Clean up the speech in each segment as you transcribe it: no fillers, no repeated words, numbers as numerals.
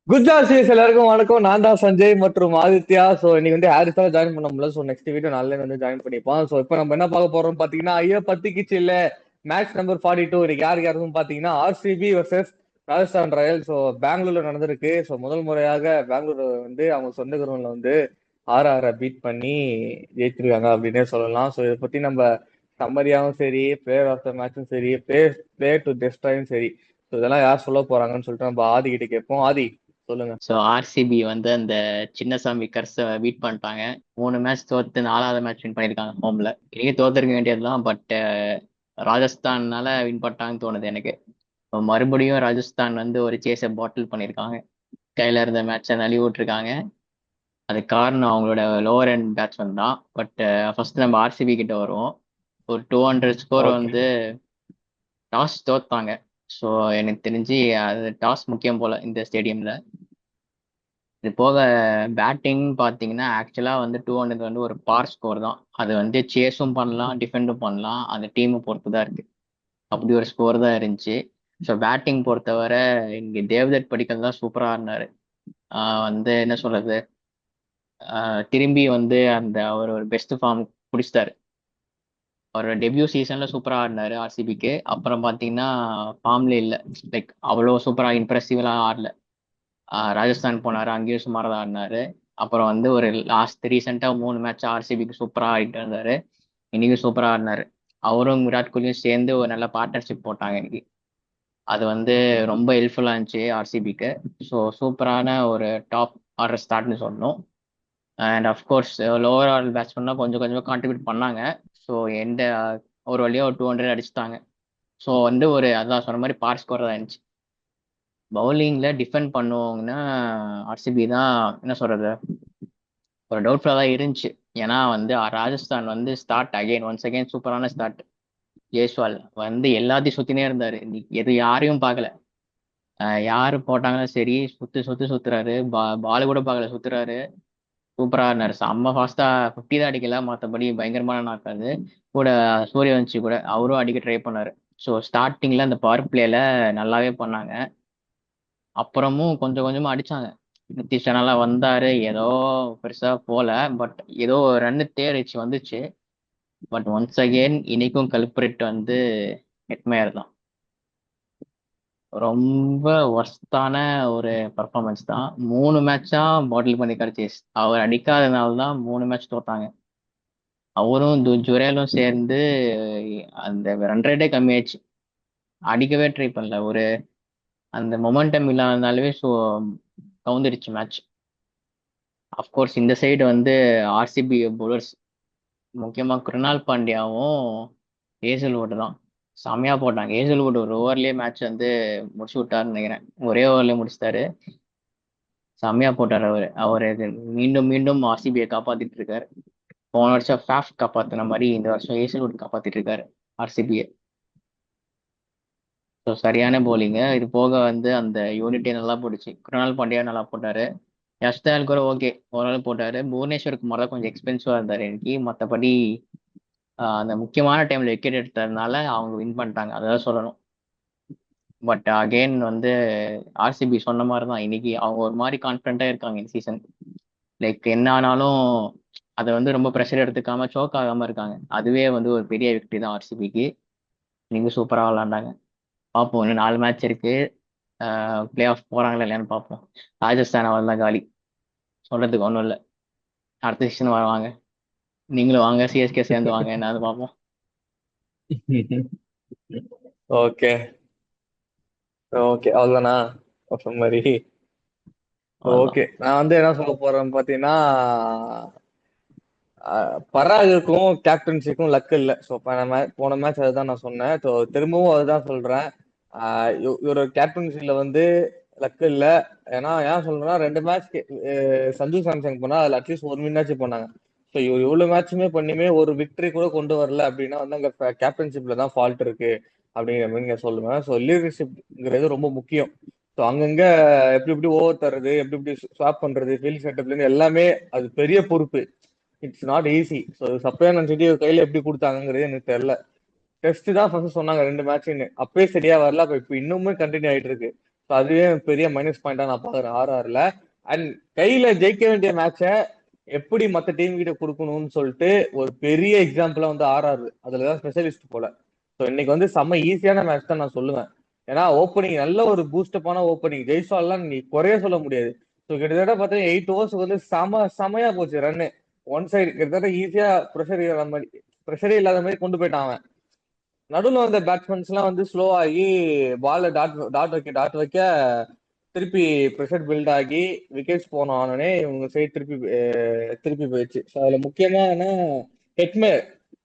Good ஜாசிஸ் எல்லாருக்கும் வணக்கம். நான் தான் சஞ்சய் மற்றும் ஆதித்யா. ஸோ இன்னைக்கு வந்து ஹாரிஸால ஜாயின் பண்ண முடியல. ஸோ நெக்ஸ்ட் வீடியோ நாளில வந்து ஜாயின் பண்ணிப்போம். ஸோ இப்போ நம்ம என்ன பார்க்க போறோம் பாத்தீங்கன்னா, ஐயா பத்திக்கிச்சு இல்ல மேட்ச் நம்பர் 42. இன்னைக்கு யாருக்கும் பாத்தீங்கன்னா RCB versus Rajasthan Royal. So பெங்களூர்ல நடந்திருக்கு. ஸோ முதல் முறையாக பெங்களூர் வந்து அவங்க சொந்த கிரவுண்ட்ல வந்து ஆர்ஆரை பீட் பண்ணி ஜெயிச்சிருக்காங்க அப்படின்னே சொல்லலாம். ஸோ இதை பத்தி நம்ம சம்மரியாவும் சரி, பிளேயர் ஆஃப் த மேட்சும் சரி, பிளேயர் டு டெஸ்டாயும் சரி, ஸோ இதெல்லாம் யார் சொல்ல போறாங்கன்னு சொல்லிட்டு நம்ம ஆதி கிட்ட கேட்போம். ஆதி சொல்லுங்க. ஸோ ஆர்சிபி வந்து அந்த சின்னசாமி கர்ஸை பீட் பண்ணிட்டாங்க. 3 மேட்ச் தோத்து 4வது மேட்ச் வின் பண்ணியிருக்காங்க ஹோம்ல. இன்னைக்கு தோத்துருக்க வேண்டியதுதான், பட் ராஜஸ்தான்னால வின் பண்ணிட்டாங்கன்னு தோணுது எனக்கு. இப்போ மறுபடியும் ராஜஸ்தான் வந்து ஒரு சேஸை பாட்டில் பண்ணியிருக்காங்க. கையில இருந்த மேட்சை நழுவி விட்டுருக்காங்க. அதுக்கு காரணம் அவங்களோட லோவர் அண்ட் பேட்ஸ்மேன் தான். பட் ஃபர்ஸ்ட் நம்ம ஆர்சிபி கிட்ட வருவோம். ஒரு 200 ஸ்கோர் ஓகே. வந்து டாஸ் தோத்தாங்க. ஸோ எனக்கு தெரிஞ்சு அது டாஸ் முக்கியம் போல இந்த ஸ்டேடியம்ல. இது போக பேட்டிங் பார்த்தீங்கன்னா ஆக்சுவலாக வந்து 200 வந்து ஒரு பார் ஸ்கோர் தான். அது வந்து சேஸும் பண்ணலாம், டிஃபெண்டும் பண்ணலாம். அந்த டீமை பொறுத்து தான் இருக்கு. அப்படி ஒரு ஸ்கோர் தான் இருந்துச்சு. ஸோ பேட்டிங் பொறுத்தவரை இங்கே தேவ்தத் படிக்கல் தான் சூப்பராக இருந்தார். வந்து என்ன சொல்றது, திரும்பி வந்து அந்த அவர் ஒரு பெஸ்ட் ஃபார்ம் பிடிச்சிட்டாரு. அவர் டெபியூ சீசன்ல சூப்பராக ஆடினாரு ஆர்சிபிக்கு. அப்புறம் பார்த்தீங்கன்னா ஃபார்ம்ல இல்லை, லைக் அவ்வளோ சூப்பராக இம்ப்ரெசிவெலாம் ஆடல. ராஜஸ்தான் போனாரு, அங்கேயும் சுமார் தான் ஆடினாரு. அப்புறம் வந்து ஒரு லாஸ்ட் ரீசெண்டா 3 மேட்ச் ஆர்சிபிக்கு சூப்பரா ஆடிட்டு இருந்தாரு. இன்னைக்கும் சூப்பரா ஆடினாரு. அவரும் விராட் கோலியும் சேர்ந்து ஒரு நல்ல பார்ட்னர்ஷிப் போட்டாங்க இன்னைக்கு. அது வந்து ரொம்ப ஹெல்ப்ஃபுல்லா இருந்துச்சு ஆர்சிபிக்கு. ஸோ சூப்பரான ஒரு டாப் ஆர்டர் ஸ்டார்ட்னு சொல்லணும். அண்ட் அஃப்கோர்ஸ் லோவர் ஆர்டர் பேட்ஸ்மேன்லாம் கொஞ்சம் கொஞ்சமாக கான்ட்ரிபியூட் பண்ணாங்க. ஸோ எந்த ஒரு வழியாக ஒரு 200 அடிச்சுட்டாங்க. ஸோ வந்து ஒரு அதான் சொன்ன மாதிரி பார் ஸ்கோர் தான் இருந்துச்சு. பவுலிங்ல டிஃபெண்ட் பண்ணுவாங்கன்னா ஆர்சிபி தான். என்ன சொல்றது, ஒரு டவுட்ஃபுல்லாக தான் இருந்துச்சு. ஏன்னா வந்து ராஜஸ்தான் வந்து ஸ்டார்ட் அகைன் ஒன்ஸ் அகைன் சூப்பரான ஸ்டார்ட். ஜெய்ஸ்வால் வந்து எல்லாத்தையும் சுத்தினே இருந்தாரு. எது யாரையும் பார்க்கல. யாரு போட்டாங்களும் சரி சுத்துறாரு. பால் கூட பார்க்கல, சுத்துறாரு. சூப்பரா இருந்தாரு. செம்ம ஃபாஸ்டா 50 தான் அடிக்கல, மற்றபடி பயங்கரமான நாக்காது. கூட சூரியவன்சி கூட அவரும் அடிக்க ட்ரை பண்ணாரு. ஸோ ஸ்டார்டிங்ல அந்த பவர் பிளேல நல்லாவே பண்ணாங்க. அப்புறமும் கொஞ்சம் கொஞ்சமா அடிச்சாங்க. நிதிஷ் நல்லா வந்தாரு, ஏதோ பெருசா போல. பட் ஏதோ ரன்னு தேடிச்சு வந்துச்சு. பட் ஒன்ஸ் அகெயின் இன்னைக்கும் கல்பிரிட் வந்து ஹெட்மயர் தான். ரொம்ப ஒர்ஸ்டான ஒரு பர்ஃபார்மன்ஸ் தான். 3 மேட்சா பாட்டில் பண்ணி கிடைச்சிஸ். அவர் அடிக்காதனால தான் 3 மேட்ச் தோத்தாங்க. அவரும் ஜுரேலும் சேர்ந்து அந்த ரன் ரேட்டே கம்மியாச்சு. அடிக்கவே ட்ரை பண்ணல. ஒரு அந்த மொமெண்டம் இல்லாதனாலவே கவுந்துடுச்சு மேட்ச். அஃப்கோர்ஸ் இந்த சைடு வந்து ஆர்சிபி பவுலர்ஸ், முக்கியமாக கிருணால் பாண்டியாவும் ஏசல்வுட் தான் செமையா போட்டாங்க. ஏசல்வுட் ஒரு ஓவர்லேயே மேட்ச் வந்து முடிச்சு விட்டாருன்னு நினைக்கிறேன். ஒரே ஓவர்லேயே முடிச்சிட்டாரு. செமையா போட்டார் அவர். அவர் மீண்டும் மீண்டும் ஆர்சிபியை காப்பாத்திட்டு இருக்காரு. போன வருஷம் ஃபேஃப் காப்பாத்தின மாதிரி இந்த வருஷம் ஏசல்வுட் காப்பாத்திட்டு இருக்காரு ஆர்சிபியை. ஸோ சரியான போலிங்க. இது போக வந்து அந்த யூனிட்டே நல்லா போட்டுச்சு. கிருணால் பாண்டியா நல்லா போட்டாரு. யஷ்தால் கூட ஓகே ஓரளவு போட்டாரு. புவனேஸ்வர் குமார் தான் கொஞ்சம் எக்ஸ்பென்சிவா இருந்தாரு இன்னைக்கு. மற்றபடி அந்த முக்கியமான டைம்ல விக்கெட் எடுத்ததுனால அவங்க வின் பண்ணிட்டாங்க, அதான் சொல்லணும். பட் அகெயின் வந்து ஆர்சிபி சொன்ன மாதிரி தான், இன்னைக்கு அவங்க ஒரு மாதிரி கான்ஃபிடண்டா இருக்காங்க இந்த சீசன். லைக் என்ன ஆனாலும் அதை வந்து ரொம்ப ப்ரெஷர் எடுத்துக்காம சோக் ஆகாம இருக்காங்க. அதுவே வந்து ஒரு பெரிய விக்டரி தான் ஆர்சிபிக்கு. நீங்க சூப்பராக விளாண்டாங்க. பார்ப்போம், இன்னும் 4 மேட்ச் இருக்கு. பிளே ஆஃப் போறாங்களா இல்லையான்னு பார்ப்போம். ராஜஸ்தான் அவள் தான் காலி, சொல்றதுக்கு ஒன்றும் இல்லை. அடுத்த சீசன் வருவாங்க. நீங்களும் வாங்க, சிஎஸ்கே சேர்ந்து வாங்க, என்னது பார்ப்போம். ஓகே. ஓகே அவ்வளோதானா சொன்ன மாதிரி? அவ்வளோதான். ஓகே, நான் வந்து என்ன சொல்ல போறேன்னு பாத்தீங்கன்னா, பராகுக்கும் கேப்டன்சிக்கும் லக் இல்ல. ஸோ போன மேட்ச் அதுதான் நான் சொன்னேன். ஸோ திரும்பவும் அதுதான் சொல்றேன். இவரோட கேப்டன்சில வந்து லக் இல்ல. ஏன்னா ஏன் சொல்றேன்னா, 2 மேட்ச் சஞ்சு சாம்சங் போனா அதுல அட்லீஸ்ட் ஒரு வின்னாச்சும் பண்ணாங்க. ஸோ இவர் இவ்வளவு மேட்சுமே பண்ணியுமே ஒரு விக்டரி கூட கொண்டு வரல அப்படின்னா வந்து அங்க கேப்டன்ஷிப்ல தான் ஃபால்ட் இருக்கு அப்படிங்கிற மாதிரி நீங்க சொல்லுவேன். ஸோ லீடர்ஷிப்ங்கிறது ரொம்ப முக்கியம். ஸோ அங்கங்க எப்படி எப்படி ஓவர் தர்றது, எப்படி எப்படி ஸ்வாப் பண்றது, ஃபீல்ட் செட்டப்ல இருந்து எல்லாமே அது பெரிய பொறுப்பு. It's not easy. ஸோ சப்பையா நினைச்சிட்டு கையில எப்படி கொடுத்தாங்கிறது எனக்கு தெரியல. டெஸ்ட் தான் ஃபர்ஸ்ட் சொன்னாங்க 2 மேட்ச்னு, அப்பயே சரியா வரல. அப்ப இப்ப இன்னுமே கண்டினியூ ஆயிட்டு இருக்கு. ஸோ அதுவே பெரிய மைனஸ் பாயிண்டா நான் பாக்குறேன் ஆர்ஆர்ல. அண்ட் கையில ஜெயிக்க வேண்டிய மேட்சை எப்படி மத்த டீம் கிட்ட கொடுக்கணும்னு சொல்லிட்டு ஒரு பெரிய எக்ஸாம்பிளா வந்து ஆர்ஆர் அதுலதான் ஸ்பெஷலிஸ்ட் போல. ஸோ இன்னைக்கு வந்து செம்ம ஈஸியான மேட்ச் தான் நான் சொல்லுவேன். ஏன்னா ஓப்பனிங் நல்ல ஒரு பூஸ்டப்பான ஓப்பனிங், ஜெய்ஸ்வால்லாம் நீ குறைய சொல்ல முடியாது. ஸோ கிட்டத்தட்ட பார்த்தீங்கன்னா 8 ஓவர்ஸ்க்கு வந்து செமையா போச்சு ரன்னு. ஒன் சைடு கிட்டத்தட்ட ஈஸியா ப்ரெஷரே இல்லாத மாதிரி கொண்டு போயிட்டான் அவன். நடுவில் வந்த பேட்ஸ்மேன்ஸ் எல்லாம் வந்து ஸ்லோ ஆகி பால்ல டாட் வைக்க திருப்பி ப்ரெஷர் பில்ட் ஆகி விக்கெட்ஸ் போனோடனே இவங்க சைடு திருப்பி போயிடுச்சு. ஸோ அதுல முக்கியமான ஹெட்மேர்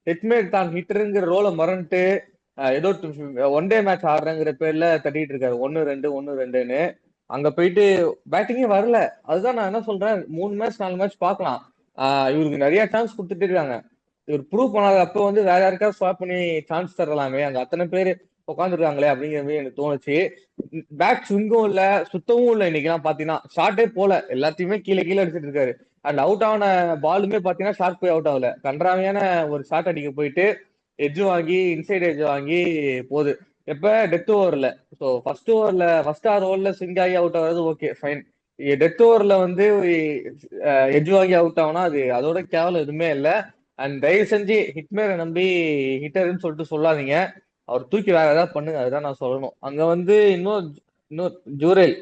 ஹெட்மேர் தான் ஹிட்டருங்கிற ரோலை மறந்துட்டு ஏதோ ஒன் டே மேட்ச் ஆடுறேங்கிற பேர்ல தட்டிட்டு இருக்காரு 1-2 1-2ன்னு. அங்க போயிட்டு பேட்டிங்கே வரல. அதுதான் நான் என்ன சொல்றேன், 3 மேட்ச் 4 மேட்ச் பார்க்கலாம். இவருக்கு நிறைய சான்ஸ் கொடுத்துட்டு இருக்காங்க. இவர் ப்ரூவ் பண்ணாத அப்போ வந்து வேற யாருக்காவது ஸ்வாப் பண்ணி சான்ஸ் தரலாமே, அங்க அத்தனை பேர் உட்காந்துருக்காங்களே அப்படிங்கிற மாதிரி எனக்கு தோணுச்சு. பேக் ஸ்விங்கும் இல்ல, சுத்தவும் இல்ல. இன்னைக்கு பாத்தீங்கன்னா ஷார்ட்டே போல, எல்லாத்தையுமே கீழே கீழே அடிச்சிட்டு இருக்காரு. அண்ட் அவுட் ஆன பாலுமே பாத்தீங்கன்னா ஷார்ட் போய் அவுட் ஆகல, கன்றாவியான ஒரு ஷார்ட் அடிக்க போயிட்டு எட்ஜ் வாங்கி இன்சைட் எட்ஜ் வாங்கி போகுது. எப்ப டெத் ஓவர்ல, ஸோ ஃபர்ஸ்ட் 6 ஓவர்ல ஸ்விங் ஆகி அவுட் ஆகுறது ஓகே ஃபைன். டெத் ஓவர்ல வந்து எட்ஜ் வாங்கி அவுட் ஆகுனா அது அதோட கேவலம் எதுவுமே இல்லை. அண்ட் தயவு செஞ்சு ஹிட்மேரை நம்பி ஹிட்டர்னு சொல்லிட்டு சொல்லாதீங்க. அவர் தூக்கி வேற ஏதாவது பண்ணுங்க, அதுதான் நான் சொல்லணும். அங்க வந்து இன்னும் ஜூரேல்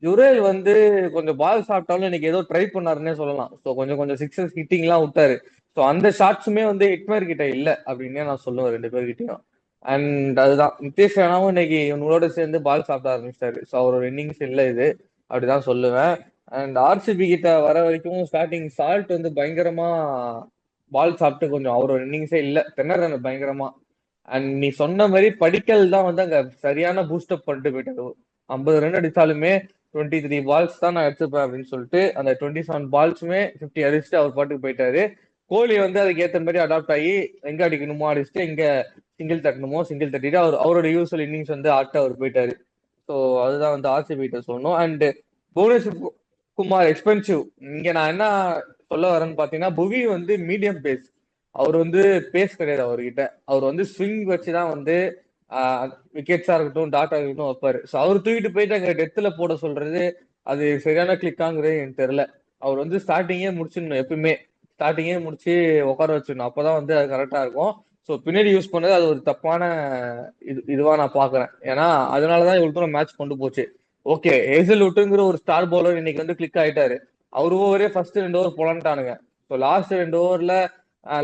ஜுரேல் வந்து கொஞ்சம் பால் சாப்பிட்டாலும் இன்னைக்கு ஏதோ ட்ரை பண்ணாருன்னே சொல்லலாம். ஸோ கொஞ்சம் கொஞ்சம் சிக்ஸஸ் ஹிட்டிங்லாம் விட்டாரு. ஸோ அந்த ஷாட்ஸுமே வந்து ஹிட்மேர் கிட்ட இல்லை அப்படின்னே நான் சொல்லுவேன் 2 பேர்கிட்டயும். அண்ட் அதுதான் நிதிஷ் ராணாவும் இன்னைக்கு இவங்களோட சேர்ந்து பால் சாப்பிட ஆரம்பிச்சிட்டாரு. ஸோ அவரோட இன்னிங்ஸ் இல்லை இது, அப்படிதான் சொல்லுவேன். அண்ட் ஆர்சிபி கிட்ட வர வரைக்கும் ஸ்டார்டிங் சால்ட் வந்து பயங்கரமா பால் சாப்பிட்டு கொஞ்சம் அவரோட இன்னிங்ஸே இல்லை, திணறாரு பயங்கரமா. அண்ட் நீ சொன்ன மாதிரி படிக்கல் தான் வந்து அங்க சரியான பூஸ்டப் பண்ணிட்டு போயிட்டாரு. 50 ரன் அடிச்சாலுமே 23 பால்ஸ் தான் நான் எடுத்துப்பேன் அப்படின்னு சொல்லிட்டு அந்த 27 பால்ஸுமே 50 அடிச்சுட்டு அவர் பாட்டுக்கு போயிட்டாரு. கோலி வந்து அதுக்கு ஏத்த மாதிரி அடாப்ட் ஆகி எங்க அடிக்கணுமோ அடிச்சுட்டு, எங்க சிங்கிள் தட்டணுமோ சிங்கிள் தட்டிட்டு அவரோட யூஸ்வல் இன்னிங்ஸ் வந்து ஆட்ட அவர் போயிட்டாரு. ஸோ அதுதான் வந்து ஆர்சிபி கிட்ட சொல்லணும். And Bhuvneshwar Kumar expensive. இங்க நான் என்ன சொல்ல வரேன்னு பாத்தீங்கன்னா, புவி வந்து மீடியம் பேஸ், அவர் வந்து பேஸ் கிடையாது அவர்கிட்ட. அவர் வந்து ஸ்விங் வச்சுதான் வந்து விக்கெட்ஸா இருக்கட்டும் டாட்டா இருக்கட்டும் வைப்பாரு. ஸோ அவர் தூக்கிட்டு போயிட்டு அங்க டெத்துல போட சொல்றது அது சரியான கிளிக்காங்கிறது எனக்கு தெரியல. அவர் வந்து ஸ்டார்டிங்கே முடிச்சிடணும், எப்பயுமே ஸ்டார்டிங்கே முடிச்சு உட்கார வச்சிடணும், அப்பதான் வந்து அது கரெக்டா இருக்கும். ஸோ பின்னாடி யூஸ் பண்ணது அது ஒரு தப்பான இதுவா நான் பாக்குறேன். ஏன்னா அதனாலதான் இவ்வளவு தூரம் மேட்ச் கொண்டு போச்சு. ஓகே, ஹேசல்வுட்டுங்கிற ஒரு ஸ்டார் பவுலர் இன்னைக்கு வந்து கிளிக் ஆயிட்டாரு. அவர் ஓவரே ஃபர்ஸ்ட் 2 ஓவர் போலான்ட்டானுங்க. ஸோ லாஸ்ட் 2 ஓவர்ல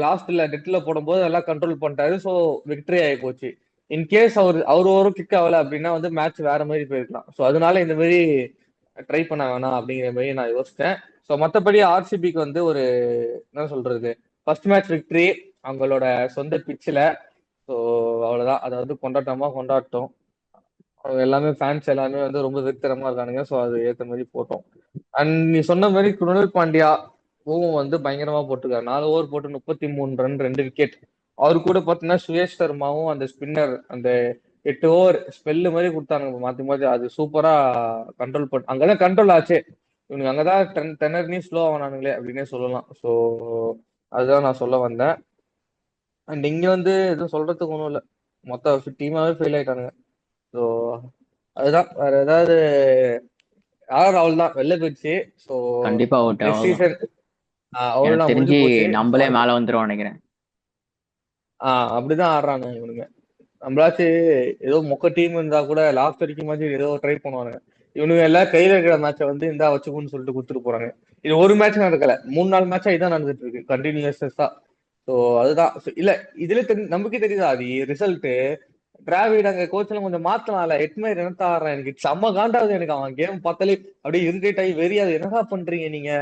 லாஸ்ட்ல டெட்ல போடும்போது எல்லாம் கண்ட்ரோல் பண்ணிட்டாரு. ஸோ விக்டரி ஆகி போச்சு. இன்கேஸ் அவர் ஓவரும் கிக் ஆகல அப்படின்னா வந்து மேட்ச் வேற மாதிரி போயிருக்கலாம். ஸோ அதனால இந்த மாதிரி ட்ரை பண்ண வேணாம் அப்படிங்கிற மாதிரி நான் யோசிச்சேன். ஸோ மற்றபடி ஆர்சிபிக்கு வந்து ஒரு என்ன சொல்றது, ஃபர்ஸ்ட் மேட்ச் விக்டரி அவங்களோட சொந்த பிச்சில். ஸோ அவ்வளவுதான், அதை வந்து கொண்டாட்டோம். அவங்க எல்லாமே ஃபேன்ஸ் எல்லாமே வந்து ரொம்ப வெறித்தனமா இருக்கானுங்க. ஸோ அது ஏத்த மாதிரி போட்டோம். அண்ட் நீ சொன்ன மாதிரி குணல் பாண்டியா ஓவும் வந்து பயங்கரமா போட்டிருக்காரு. 4 ஓவர் போட்டு 33 ரன் 2 விக்கெட். அவரு கூட பாத்தீங்கன்னா சுயேஷ் சர்மாவும் அந்த ஸ்பின்னர் அந்த 8 ஓவர் ஸ்பெல்லு மாதிரி கொடுத்தாங்க மாத்தி மாத்தி, அது சூப்பரா கண்ட்ரோல் பண்ண, அங்கதான் கண்ட்ரோல் ஆச்சு. இவனுக்கு அங்கதான் டென்னர்னி ஸ்லோ ஆனானுங்களே அப்படின்னே சொல்லலாம். ஸோ அதுதான் நான் சொல்ல வந்தேன். அண்ட் இங்க வந்து எதுவும் சொல்றதுக்கு ஒன்றும் இல்லை, மொத்த டீமாவே ஃபெயில் ஆயிட்டானுங்க. ஸோ அதுதான், வேற ஏதாவது அவள் தான் வெளில போயிடுச்சு. ஸோ கண்டிப்பா அவுட் நெக்ஸ்ட் அவ்வளவுதான். சீசன் எனக்கு அவ்வளவுதான், முடிஞ்சு தெரிஞ்சு போச்சு. நம்மளே மேல வந்துரும் நினைக்கிறேன். அப்படிதான் ஆடுறாங்க இவனுங்க. நம்மளாச்சு ஏதோ மொக்க டீம் இருந்தா கூட லாஸ்ட் வரைக்கும் மாதிரி ஏதோ ட்ரை பண்ணுவாங்க. இவனுங்க எல்லாம் கையில இருக்கிற மேட்சை வந்து இந்தா வச்சுக்குன்னு சொல்லிட்டு கொடுத்துட்டு போறாங்க. இது ஒரு மேட்ச் நடக்கல, 3 4 மேட்சா இதான் நடந்துட்டு இருக்கு கண்டினியூஸா. ஸோ அதுதான். இல்ல இதுல நமக்கே தெரியுதா அது ரிசல்ட். டிராவிட் அங்க கோச் எல்லாம் கொஞ்சம் மாத்தலாம்ல. ஹெட்மேர் என்னத்த ஆடுறான், எனக்கு செம்ம காண்டாவது. எனக்கு அவன் கேம் பார்த்தாலே அப்படியே இரிட்டேட் ஆகி வெறியாது. என்னடா பண்றீங்க நீங்க,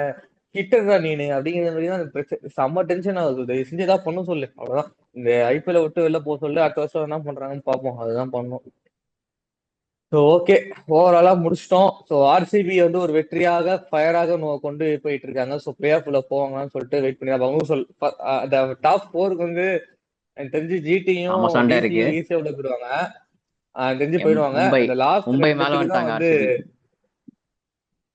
ஹிட்டர் தான் நீனு அப்படிங்கிற மாதிரி தான் எனக்கு பிரச்சனை. செம்ம டென்ஷன் ஆகுது. தயவு செஞ்சு ஏதாவது பண்ண சொல்லு, அவ்வளவுதான். இந்த ஐபிஎல் விட்டு வெளில போக சொல்லு, அடுத்த வருஷம் என்ன பண்றாங்கன்னு பார்ப்போம், அதுதான் பண்ணணும். ஸோ ஓகே, ஓவராலா முடிச்சிட்டோம். ஸோ ஆர்சிபி வந்து ஒரு வெற்றியாக ஃபயராக கொண்டு போயிட்டு இருக்காங்க. ஸோ பிளே ஆஃப்ல போவாங்கன்னு சொல்லிட்டு வெயிட் பண்ணி அவங்க அந்த டாப் 4க்கு வந்து எனக்கு தெரிஞ்சு ஜிடியும் ஆமா, சண்டை இருக்கு. டிசியும் ஈஸியா உள்ள போயிடுவாங்க. தெரிஞ்சு போயிடுவாங்க. மும்பை இந்த லாஸ்ட் மும்பை 2 மேல பேருக்கு தான் வந்துட்டாங்க வந்து ஆர்சிபி.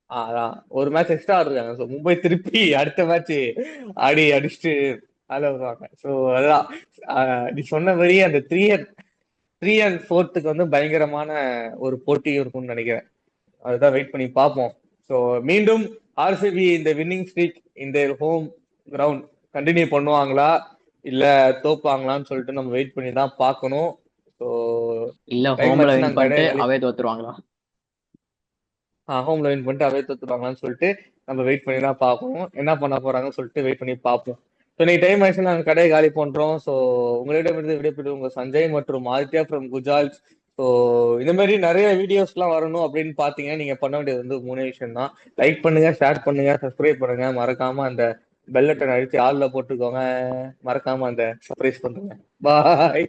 அதான் ஒரு மேட்ச் எக்ஸ்ட்ரா ஆடுறாங்க. ஸோ மும்பை திருப்பி அடுத்த மேட்ச் அடிச்சுட்டு மேல வருவாங்க. ஸோ அதான் நீ சொன்ன மாதிரி அந்த 3 3 அண்ட் 4க்கு வந்து பயங்கரமான ஒரு போட்டி இருக்கும்னு நினைக்கிறேன். அதுதான் வெயிட் பண்ணி பார்ப்போம். ஸோ மீண்டும் ஆர்சிபி இந்த வின்னிங் ஸ்ட்ரீக் இந்த ஹோம் கிரவுண்ட் கண்டினியூ பண்ணுவாங்களா இல்ல தோப்பாங்களான்னு சொல்லிட்டு நம்ம வெயிட் பண்ணி தான் பார்க்கணும். ஸோ இல்ல டைம் ஹோம்ல ஆச்சு வின் நாங்கள் பண்ணிட்டு கிடையாது. அவே தோத்துருவாங்களா? ஹோம்ல வின் பண்ணிட்டு அவே தோத்துருவாங்களான்னு சொல்லிட்டு நம்ம வெயிட் பண்ணி தான் பார்க்கணும். என்ன பண்ண போறாங்கன்னு சொல்லிட்டு வெயிட் பண்ணி பார்ப்போம். ஸோ இன்னைக்கு டைம் ஆயிடுச்சு, நாங்கள் கடையை காலி பண்றோம். ஸோ உங்களிடமிருந்து விடைபெறுவது உங்க சஞ்சய் மற்றும் ஆதித்யா ஃப்ரம் குஜால். ஸோ இந்த மாதிரி நிறைய வீடியோஸ்லாம் வரணும் அப்படின்னு பார்த்தீங்கன்னா நீங்க பண்ண வேண்டியது வந்து 3 விஷயம் தான். லைக் பண்ணுங்க, ஷேர் பண்ணுங்க, சப்ஸ்கிரைப் பண்ணுங்க, மறக்காம அந்த பெல் பட்டன் அடிச்சு ஆல்ல போட்டுக்கோங்க, மறக்காம அந்த சர்ப்ரைஸ் பண்ணுங்க. பாய்.